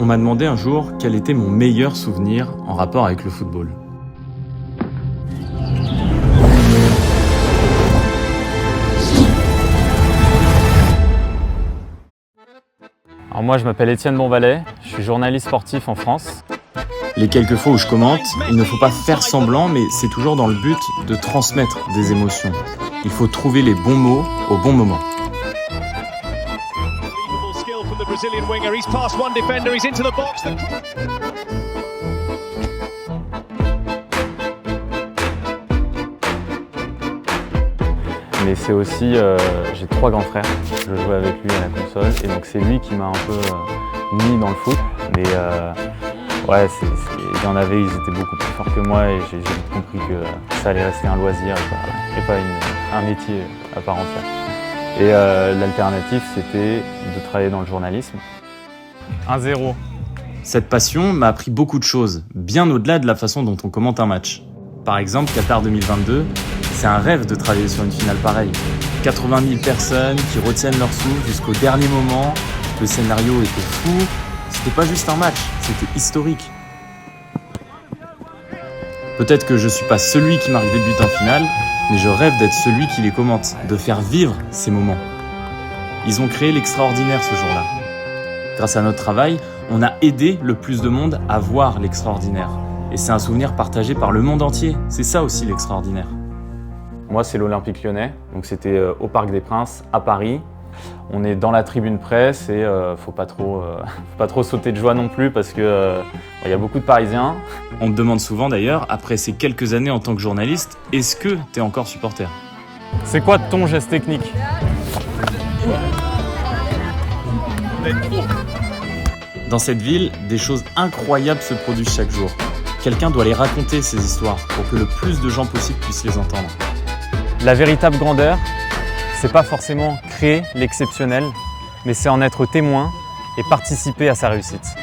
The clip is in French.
m'a demandé un jour quel était mon meilleur souvenir en rapport avec le football. Alors moi je m'appelle Étienne Bonvalet, je suis journaliste sportif en France. Les quelques fois où je commente, il ne faut pas faire semblant, mais c'est toujours dans le but de transmettre des émotions. Il faut trouver les bons mots au bon moment. Mais c'est aussi, j'ai 3 grands frères, je jouais avec lui à la console et donc c'est lui qui m'a un peu mis dans le foot. Mais ouais, il y en avait, ils étaient beaucoup plus forts que moi et j'ai vite compris que ça allait rester un loisir et pas un métier à part entière. Et l'alternative, c'était de travailler dans le journalisme. 1-0. Cette passion m'a appris beaucoup de choses, bien au-delà de la façon dont on commente un match. Par exemple, Qatar 2022, c'est un rêve de travailler sur une finale pareille. 80 000 personnes qui retiennent leur souffle jusqu'au dernier moment. Le scénario était fou. C'était pas juste un match, c'était historique. Peut-être que je suis pas celui qui marque des buts en finale, mais je rêve d'être celui qui les commente, de faire vivre ces moments. Ils ont créé l'extraordinaire ce jour-là. Grâce à notre travail, on a aidé le plus de monde à voir l'extraordinaire. Et c'est un souvenir partagé par le monde entier. C'est ça aussi l'extraordinaire. Moi, c'est l'Olympique Lyonnais, donc c'était au Parc des Princes, à Paris. On est dans la tribune presse et faut pas trop sauter de joie non plus parce que y a beaucoup de Parisiens. On te demande souvent d'ailleurs, après ces quelques années en tant que journaliste, est-ce que tu es encore supporter ? C'est quoi ton geste technique ? Dans cette ville, des choses incroyables se produisent chaque jour. Quelqu'un doit les raconter, ces histoires, pour que le plus de gens possible puissent les entendre. La véritable grandeur, c'est pas forcément créer l'exceptionnel, mais c'est en être témoin et participer à sa réussite.